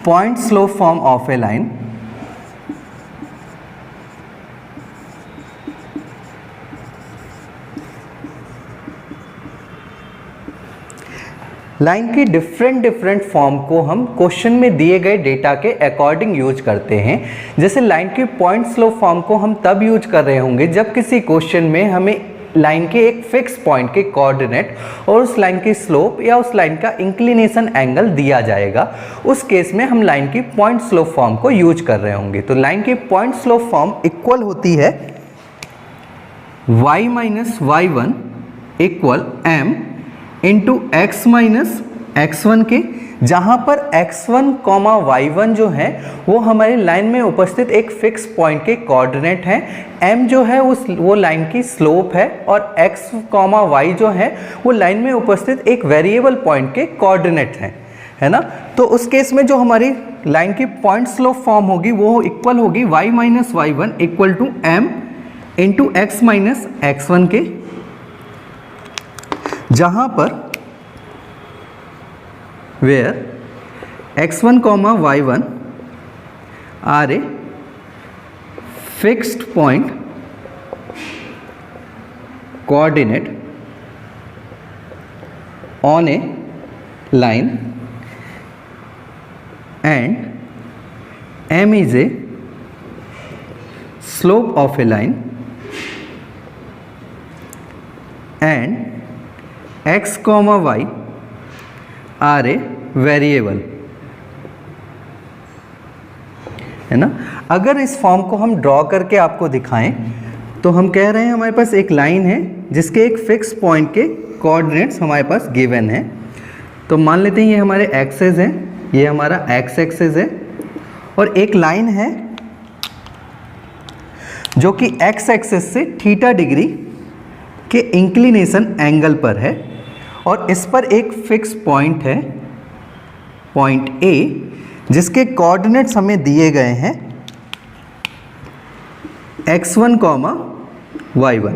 point slope form of a line line की different form को हम क्वेश्चन में दिए गए डेटा के अकॉर्डिंग यूज करते हैं। जैसे लाइन की पॉइंट स्लोप फॉर्म को हम तब यूज कर रहे होंगे जब किसी क्वेश्चन में हमें लाइन के एक फिक्स पॉइंट के कोऑर्डिनेट और उस लाइन की स्लोप या उस लाइन का इंक्लिनेशन एंगल दिया जाएगा। उस केस में हम लाइन की पॉइंट स्लोप फॉर्म को यूज कर रहे होंगे। तो लाइन की पॉइंट स्लोप फॉर्म इक्वल होती है y minus y1 equal m into x minus x1 के, जहाँ पर x1 कॉमा y1 जो है वो हमारी लाइन में उपस्थित एक फिक्स पॉइंट के कोऑर्डिनेट हैं, m जो है वो लाइन की स्लोप है और x कॉमा y जो है वो लाइन में उपस्थित एक वेरिएबल पॉइंट के कोऑर्डिनेट हैं, है ना। तो उस केस में जो हमारी लाइन की पॉइंट स्लोप फॉर्म होगी वो इक्वल होगी y minus y1 equal to m into x minus x1 के, जहाँ पर where x1 comma y1 are a fixed point coordinate on a line and m is a slope of a line and x comma y are a variable, है ना। अगर इस form को हम draw करके आपको दिखाएं तो हम कह रहे हैं हमारे पास एक लाइन है जिसके एक फिक्स पॉइंट के कोऑर्डिनेट्स हमारे पास गिवन है। तो मान लेते हैं ये हमारे एक्सेस हैं, ये हमारा एक्स एक्सेस है और एक लाइन है जो कि एक्स एक्सेस से थीटा डिग्री के इंक्लिनेशन एंगल पर है और इस पर एक फिक्स पॉइंट है पॉइंट ए जिसके कोऑर्डिनेट्स हमें दिए गए हैं x1 कॉमा y1।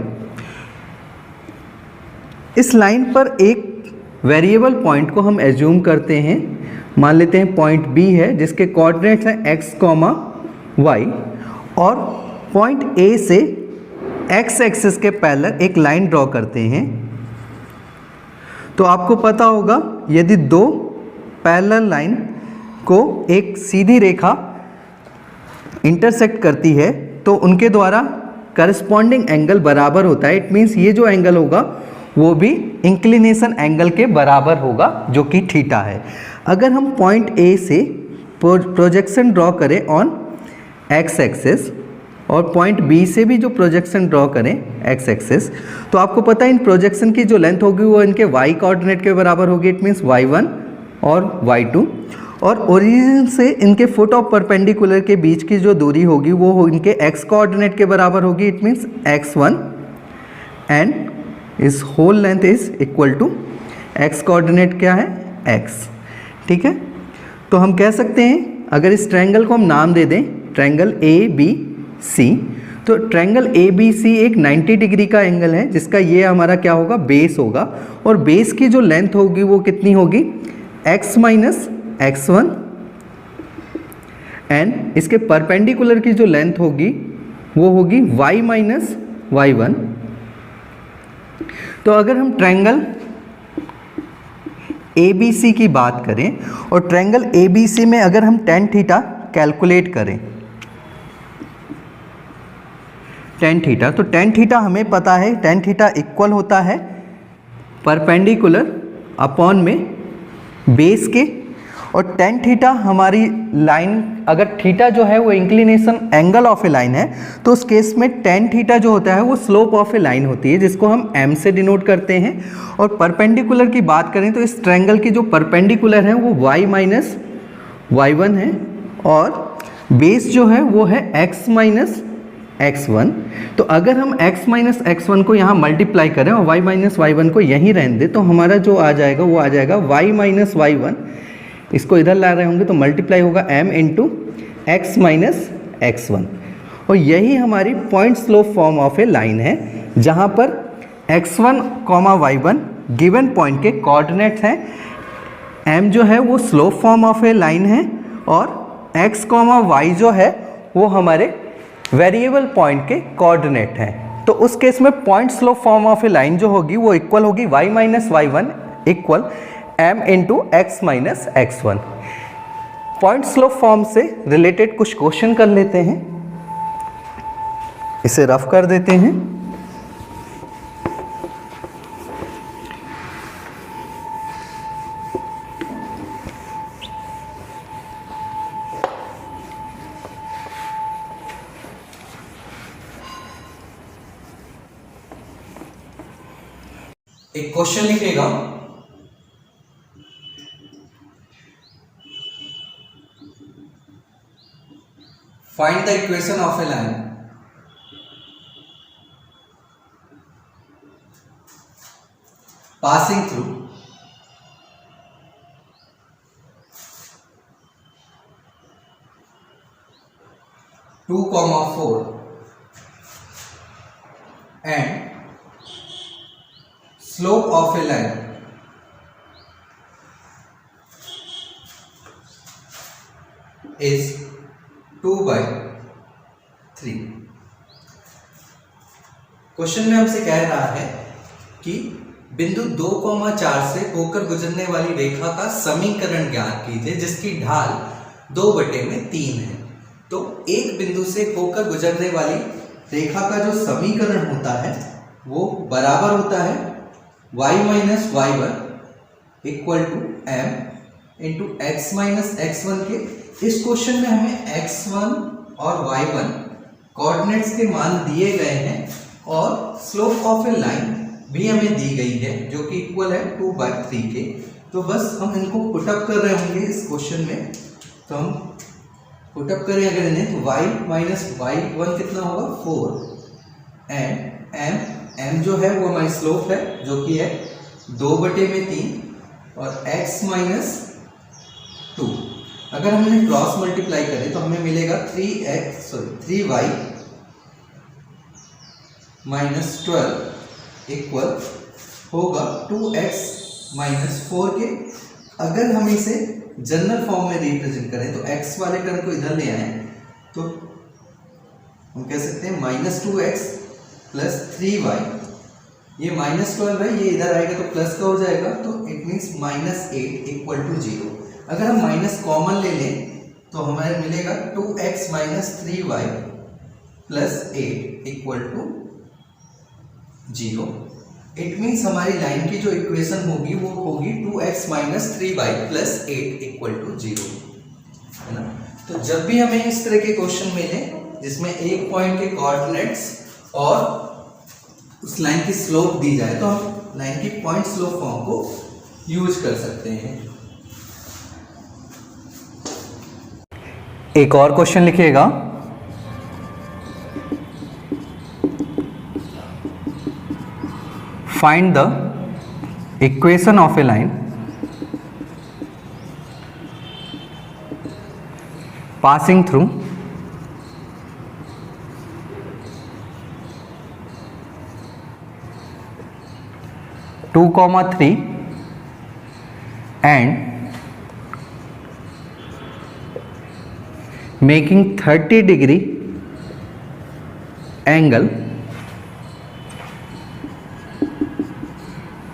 इस लाइन पर एक वेरिएबल पॉइंट को हम एज्यूम करते हैं, मान लेते हैं पॉइंट B है जिसके कोऑर्डिनेट्स हैं x कॉमा y और पॉइंट A से x एक्सिस के पैरेलल एक लाइन ड्रॉ करते हैं। तो आपको पता होगा यदि दो पैरेलल लाइन को एक सीधी रेखा इंटरसेक्ट करती है तो उनके द्वारा करस्पॉन्डिंग एंगल बराबर होता है। इट मीन्स ये जो एंगल होगा वो भी इंक्लिनेशन एंगल के बराबर होगा जो कि थीटा है। अगर हम पॉइंट ए से प्रोजेक्शन ड्रॉ करें ऑन एक्स एक्सिस और पॉइंट बी से भी जो प्रोजेक्शन ड्रॉ करें एक्स एक्सिस, तो आपको पता है इन प्रोजेक्शन की जो लेंथ होगी वो इनके y कोऑर्डिनेट के बराबर होगी। इट मीन्स y1 और y2 और ओरिजिन से इनके फुट ऑफ परपेंडिकुलर के बीच की जो दूरी होगी वो इनके x कोऑर्डिनेट के बराबर होगी। इट मीन्स x1 एंड इस whole length is equal to x coordinate क्या है x, ठीक है। तो हम कह सकते हैं अगर इस ट्रायंगल को हम नाम दे दें ट्रायंगल ABC, तो ट्रायंगल ABC एक 90 डिग्री का एंगल है जिसका ये हमारा क्या होगा बेस होगा और बेस की जो लेंथ होगी वो कितनी होगी x माइनस x1 एंड इसके परपेंडिकुलर की जो लेंथ होगी वो होगी y माइनस y1। तो अगर हम ट्रायंगल ABC की बात करें और ट्रायंगल ABC में अगर हम tan थीटा कैलकुलेट करें tan थीटा, तो tan थीटा हमें पता है tan थीटा इक्वल होता है परपेंडिकुलर अपॉन में बेस के और tan थीटा हमारी लाइन अगर थीटा जो है वो inclination angle of a line है तो उस केस में tan थीटा जो होता है वो स्लोप ऑफ ए लाइन होती है जिसको हम m से डिनोट करते हैं। और परपेंडिकुलर की बात करें तो इस ट्रायंगल की जो परपेंडिकुलर है वो y माइनस y1 है और बेस जो है वो है x माइनस x1। तो अगर हम x माइनस x1 को यहाँ मल्टीप्लाई करें और y माइनस y1 को यहीं रहने दें तो हमारा जो आ जाएगा वो आ जाएगा y माइनस y1, इसको इधर ला रहे होंगे तो मल्टीप्लाई होगा m into x minus x1 और यही हमारी point slope form of a line है जहाँ पर x1 comma y1 given point के कोऑर्डिनेट्स हैं, m जो है वो slope form of a line है और x, y जो है वो हमारे वेरिएबल पॉइंट के कोऑर्डिनेट हैं। तो उस केस में point slope form of a line जो होगी वो इक्वल होगी y minus y1 equal m into x minus x1। Point slope form से रिलेटेड कुछ क्वेश्चन कर लेते हैं, इसे रफ कर देते हैं। एक क्वेश्चन लिखेगा, find the equation of a line passing through two comma 4 and slope of a line is 2/3। Question में हमसे कह रहा है कि बिंदु 2,4 से होकर गुजरने वाली रेखा का समीकरण ज्ञात कीजिए जिसकी ढाल 2/3 है। तो एक बिंदु से होकर गुजरने वाली रेखा का जो समीकरण होता है वो बराबर होता है y minus y1 equal to m into x minus x1 के। इस क्वेश्चन में हमें x1 और y1 कोऑर्डिनेट्स के मान दिए गए हैं और स्लोप ऑफ ए लाइन भी हमें दी गई है जो कि इक्वल है 2/3 के। तो बस हम इनको पुटअप कर रहे होंगे इस क्वेश्चन में। तो हम पुटअप करें अगर इन्हें तो y माइनस y1 कितना होगा 4 एंड m जो है वो हमारी स्लोप है जो कि है 2/3 और x माइनस 2। अगर हम इन्हें क्रॉस मल्टीप्लाई करें तो हमें मिलेगा 3y माइनस 12 इक्वल होगा 2x माइनस 4 के। अगर हम इसे जनरल फॉर्म में रिप्रेजेंट करें तो x वाले टर्म को इधर ले आए तो हम कह सकते हैं माइनस 2x प्लस 3y, ये माइनस 12 है, ये इधर आएगा तो प्लस का हो जाएगा, तो it means minus 8 equal to 0। अगर हम माइनस कॉमन ले लें तो हमें मिलेगा 2x minus 3y plus 8 equal to 0। It means हमारी लाइन की जो इक्वेशन होगी वो होगी 2x minus 3y plus 8 equal to 0, है ना। तो जब भी हमें इस तरह के क्वेश्चन मिले जिसमें एक पॉइंट के कोऑर्डिनेट्स और उस लाइन की स्लोप दी जाए तो हम लाइन की पॉइंट स्लोप फॉर्म को यूज कर सकते हैं। एक और क्वेश्चन लिखिएगा, find the equation of a line passing through 2,3 and making 30 degree angle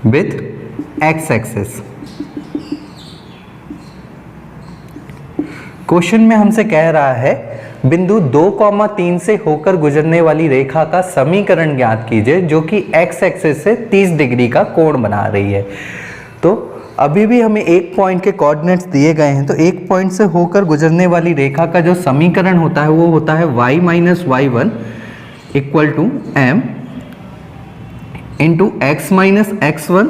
with x axis। Question में हमसे कह रहा है बिंदु 2,3 से होकर गुजरने वाली रेखा का समीकरण ज्ञात कीजिए जो कि x एक्सिस से 30 डिग्री का कोण बना रही है। तो अभी भी हमें एक पॉइंट के कोऑर्डिनेट्स दिए गए हैं, तो एक पॉइंट से होकर गुजरने वाली रेखा का जो समीकरण होता है वो होता है y minus y1 equal to m into x minus x1,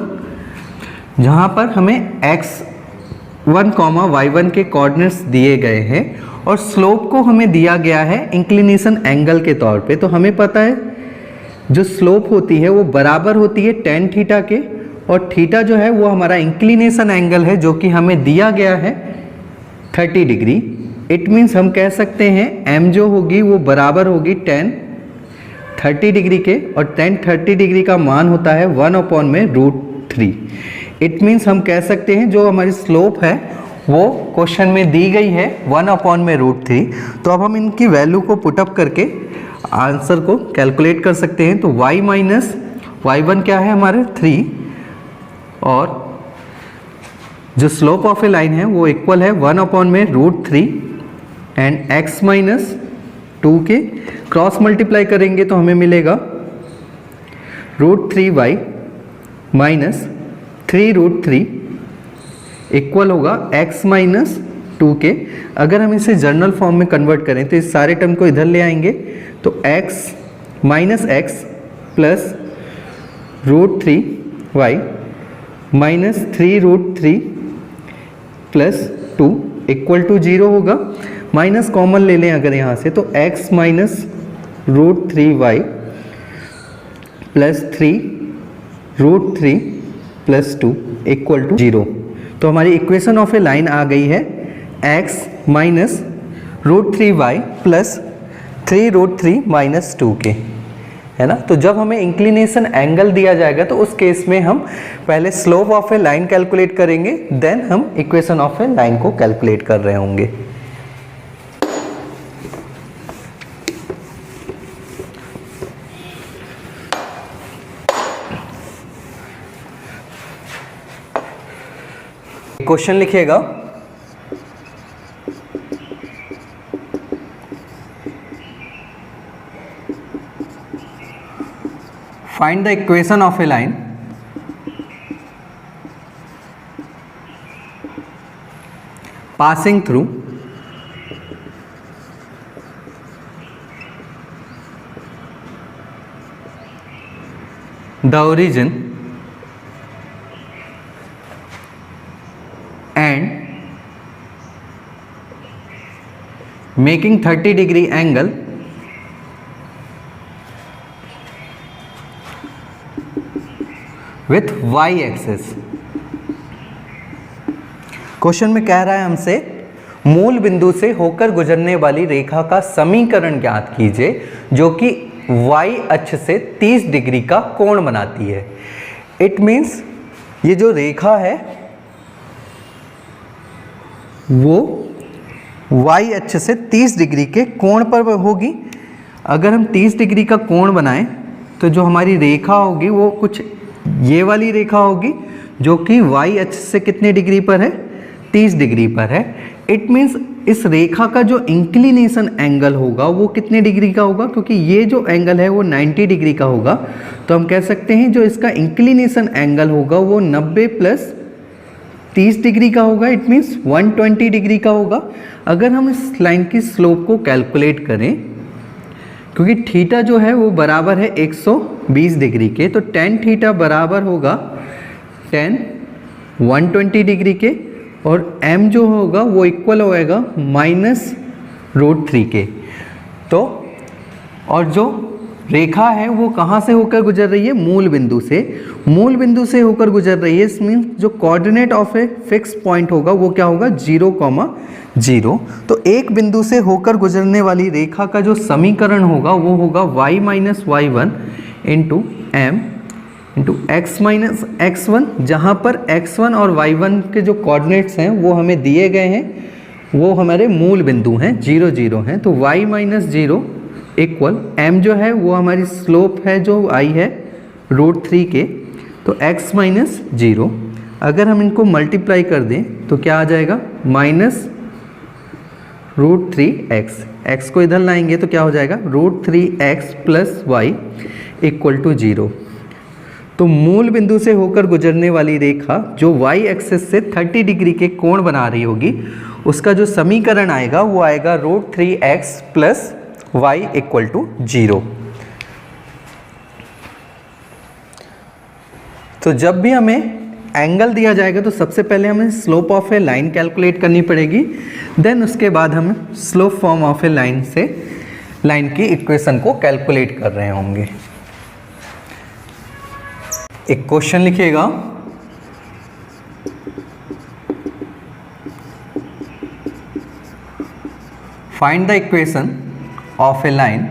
जहाँ पर हमें x1 y1 के कोऑर्डिनेट्स दिए गए हैं और स्लोप को हमें दिया गया है इंक्लिनेशन एंगल के तौर पे। तो हमें पता है जो स्लोप होती है वो बराबर होती है tan थीटा के, और थीटा जो है वो हमारा इंक्लिनेशन एंगल है जो कि हमें दिया गया है 30 डिग्री। इट मीन्स हम कह सकते हैं m जो होगी वो बराबर होगी tan 30 डिग्री के, और tan 30 डिग्री का मान होता है 1/√3। इट मीन्स हम कह सकते हैं जो हमारी स्लोप है वो क्वेश्चन में दी गई है 1/√3। तो अब हम इनकी वैल्यू को पुटअप करके आंसर को कैलकुलेट कर सकते हैं। तो y माइनस y1 क्या है हमारे 3, और जो स्लोप ऑफ ए लाइन है वो इक्वल है 1/√3 एंड x माइनस 2 के क्रॉस मल्टीप्लाई करेंगे तो हमें मिलेगा √3y माइनस 3√3 इक्वल होगा x माइनस 2 के। अगर हम इसे जर्नल फॉर्म में कन्वर्ट करें तो इस सारे टर्म को इधर ले आएंगे, तो x minus x plus √3y minus 3√3 plus 2 equal to 0 होगा। माइनस कॉमन ले लें अगर यहाँ से, तो x minus √3y plus 3√3 plus 2 equal to 0। तो हमारी इक्वेशन ऑफ ए लाइन आ गई है x minus √3y plus 3√3 minus 2 के, है ना। तो जब हमें इंक्लिनेशन एंगल दिया जाएगा तो उस केस में हम पहले slope of a line calculate करेंगे, देन हम इक्वेशन ऑफ ए लाइन को कैलकुलेट कर रहे होंगे। क्वेश्चन लिखिएगा, find the equation of a line passing through the origin and making 30-degree angle with y axis। Question में कह रहा है हमसे मूल बिंदु से होकर गुजरने वाली रेखा का समीकरण ज्ञात कीजिए जो कि y अक्ष से 30 डिग्री का कोण बनाती है। इट मीन्स ये जो रेखा है वो y अक्ष से 30 डिग्री के कोण पर होगी। अगर हम 30 डिग्री का कोण बनाएं तो जो हमारी रेखा होगी वो कुछ ये वाली रेखा होगी जो कि y अक्ष से कितने डिग्री पर है, 30 डिग्री पर है। इट मीन्स इस रेखा का जो इंक्लिनेशन एंगल होगा वो कितने डिग्री का होगा, क्योंकि ये जो एंगल है वो 90 डिग्री का होगा। तो हम कह सकते हैं जो इसका इंक्लिनेशन एंगल होगा वो 90 प्लस 30 डिग्री का होगा। इट मीन्स 120 डिग्री का होगा। अगर हम इस लाइन की स्लोप को कैलकुलेट करें, क्योंकि थीटा जो है वो बराबर है 120 डिग्री के, तो tan थीटा बराबर होगा tan 120 डिग्री के, और m जो होगा वो इक्वल होएगा -√3 के। तो और जो रेखा है वो कहाँ से होकर गुजर रही है, मूल बिंदु से। मूल बिंदु से होकर गुजर रही है, इस मीन्स जो coordinate of a fix point होगा वो क्या होगा, 0,0। तो एक बिंदु से होकर गुजरने वाली रेखा का जो समीकरण होगा वो होगा y minus y1 into m into x minus x1, जहाँ पर x1 और y1 के जो कोऑर्डिनेट्स हैं वो हमें दिए गए हैं, वो हमारे मूल बिंदु हैं, 0, 0 हैं। तो y माइनस 0 इक्वल m जो है वो हमारी स्लोप है जो आई है √3 के, तो x माइनस 0। अगर हम इनको मल्टीप्लाई कर दें तो क्या आ जाएगा, -√3x। x को इधर लाएंगे तो क्या हो जाएगा, √3x plus y equal to 0। तो मूल बिंदु से होकर गुजरने वाली रेखा जो y एक्सिस से 30 डिग्री के कोण बना रही होगी उसका जो समीकरण आएगा वो आएगा √3x plus y equal to 0। तो जब भी हमें एंगल दिया जाएगा तो सबसे पहले हमें slope of a line calculate करनी पड़ेगी, देन उसके बाद हम slope form of a line से लाइन की इक्वेशन को कैलकुलेट कर रहे होंगे। एक क्वेश्चन लिखिएगा, find the equation of a line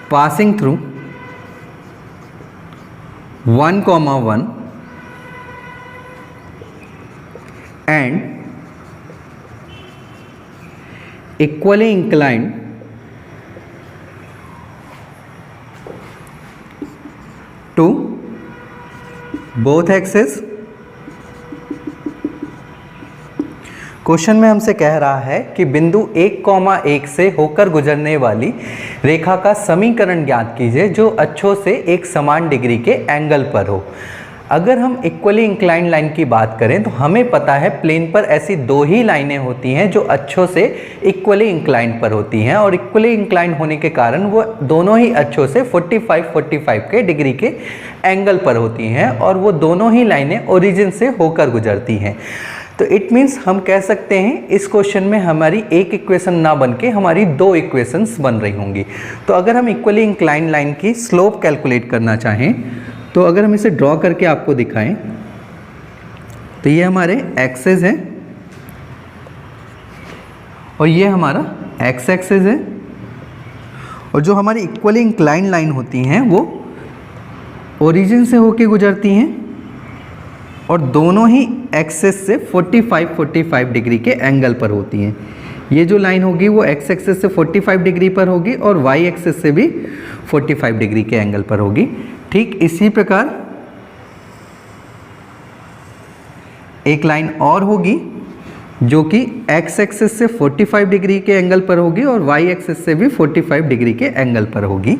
passing through 1,1 and equally inclined to both axes। Question में हमसे कह रहा है कि बिंदु 1,1 से होकर गुजरने वाली रेखा का समीकरण ज्ञात कीजिए जो अक्षों से एक समान डिग्री के एंगल पर हो। अगर हम इक्वली इंक्लाइंड लाइन की बात करें तो हमें पता है प्लेन पर ऐसी दो ही लाइनें होती हैं जो अक्षों से इक्वली इंक्लाइंड पर होती हैं और इक्वली इंक्लाइंड होने के कारण वो दोनों ही अक्षों से 45 के डिग्री के एंगल पर होती हैं और वो दोनों ही लाइनें ओरिजिन से होकर गुजरती हैं। तो इट मीन्स हम कह सकते हैं इस क्वेश्चन में हमारी एक इक्वेशन ना बन के हमारी दो इक्वेशंस बन रही होंगी। तो अगर हम इक्वली इंक्लाइंड लाइन की स्लोप कैलकुलेट करना चाहें तो अगर हम इसे ड्रॉ करके आपको दिखाएं तो ये हमारे एक्सेस हैं और ये हमारा एक्स एक्सेस है और जो हमारी इक्वली इंक्लाइंड लाइन होती हैं वो ओरिजिन से होके गुजरती हैं और दोनों ही एक्सेस से 45 डिग्री के एंगल पर होती हैं। ये जो लाइन होगी वो एक्स एक्सेस से 45 डिग्री पर होगी और वाई एक्सेस से भी 45 डिग्री के एंगल पर होगी। ठीक इसी प्रकार एक लाइन और होगी जो कि एक्स एक्सेस से 45 डिग्री के एंगल पर होगी और वाई एक्सेस से भी 45 डिग्री के एंगल पर होगी।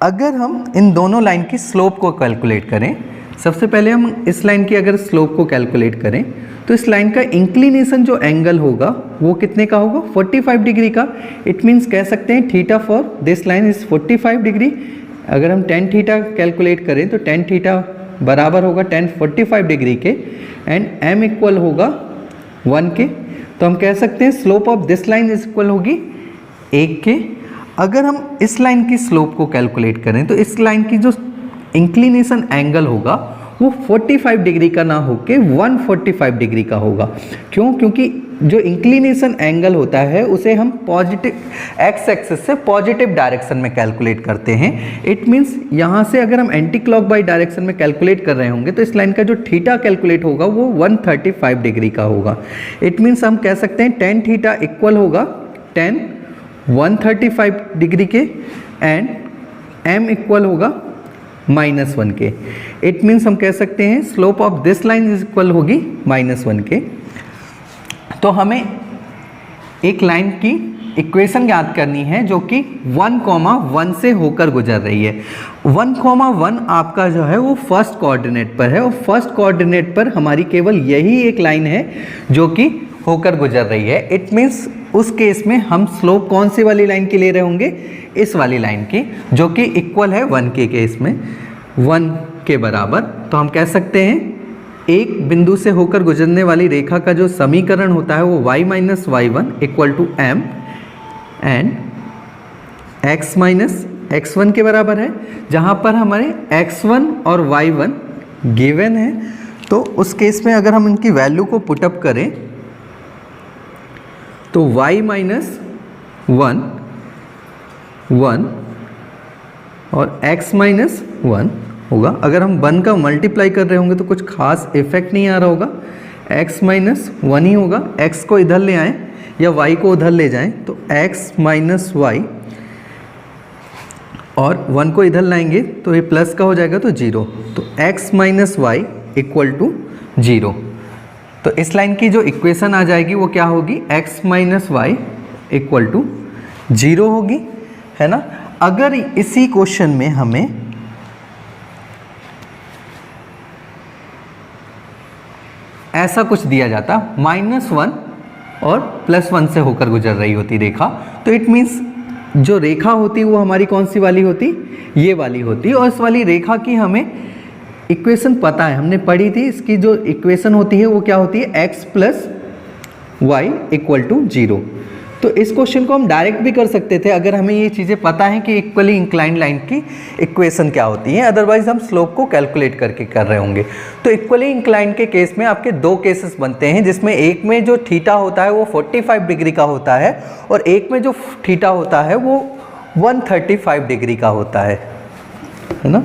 अगर हम इन दोनों लाइन की स्लोप को कैलकुलेट करें, सबसे पहले हम इस लाइन की अगर स्लोप को कैलकुलेट करें तो इस लाइन का इंक्लिनेशन जो एंगल होगा वो कितने का होगा, 45 डिग्री का। इट मीन्स कह सकते हैं theta for this line is 45 degree. अगर हम tan थीटा कैलकुलेट करें तो tan थीटा बराबर होगा tan 45 डिग्री के एंड m इक्वल होगा 1 के। तो हम कह सकते हैं slope of this line is equal होगी 1 के। अगर हम इस लाइन की स्लोप को कैलकुलेट करें तो इस लाइन की जो इंक्लिनेशन एंगल होगा वो 45 डिग्री का ना होके 145 डिग्री का होगा। क्यों? क्योंकि जो इंक्लिनेशन एंगल होता है उसे हम पॉजिटिव एक्स एक्सिस से पॉजिटिव डायरेक्शन में कैलकुलेट करते हैं। इट मीन्स यहाँ से अगर हम एंटी क्लॉकवाइज डायरेक्शन में कैलकुलेट कर रहे होंगे तो इस लाइन का जो थीटा कैलकुलेट होगा वो 135 डिग्री का होगा। इट मीन्स हम कह सकते हैं tan थीटा इक्वल होगा tan 135 डिग्री के एंड m इक्वल होगा -1 के। इट मीन्स हम कह सकते हैं slope of this line is equal होगी -1 के। तो हमें एक लाइन की इक्वेशन ज्ञात करनी है जो कि 1,1 से होकर गुजर रही है। 1,1 आपका जो है वो फर्स्ट कोऑर्डिनेट पर है और फर्स्ट कोऑर्डिनेट पर हमारी केवल यही एक लाइन है जो कि होकर गुजर रही है। इट मीन्स उस केस में हम स्लोप कौन सी वाली लाइन की ले रहे होंगे, इस वाली लाइन की, जो कि इक्वल है 1 के केस में 1 के बराबर। तो हम कह सकते हैं एक बिंदु से होकर गुजरने वाली रेखा का जो समीकरण होता है वो y minus y1 equal to m and x minus x1 के बराबर है, जहाँ पर हमारे x1 और y1 गिवन है। तो उस केस में अगर हम इनकी वैल्यू को पुटअप करें तो y माइनस 1 1 और x माइनस 1 होगा। अगर हम 1 का मल्टीप्लाई कर रहे होंगे तो कुछ खास इफेक्ट नहीं आ रहा होगा, x माइनस 1 ही होगा। x को इधर ले आएँ या y को उधर ले जाएं तो x माइनस वाई और 1 को इधर लाएंगे तो ये प्लस का हो जाएगा तो 0। तो x minus y equal to 0। तो इस लाइन की जो इक्वेशन आ जाएगी वो क्या होगी, x minus y equal to 0 होगी, है ना। अगर इसी क्वेश्चन में हमें ऐसा कुछ दिया जाता -1 और +1 से होकर गुजर रही होती रेखा, तो इट मीन्स जो रेखा होती वो हमारी कौन सी वाली होती, ये वाली होती। और इस वाली रेखा की हमें इक्वेशन पता है, हमने पढ़ी थी। इसकी जो इक्वेशन होती है वो क्या होती है, x plus y equal to 0। तो इस क्वेश्चन को हम डायरेक्ट भी कर सकते थे अगर हमें ये चीज़ें पता है कि इक्वली इंक्लाइंड लाइन की इक्वेशन क्या होती है, अदरवाइज हम स्लोप को कैलकुलेट करके कर रहे होंगे। तो इक्वली इंक्लाइंड के केस में आपके दो केसेस बनते हैं, जिसमें एक में जो थीटा होता है वो 45 डिग्री का होता है और एक में जो थीटा होता है वो 135 डिग्री का होता है ना।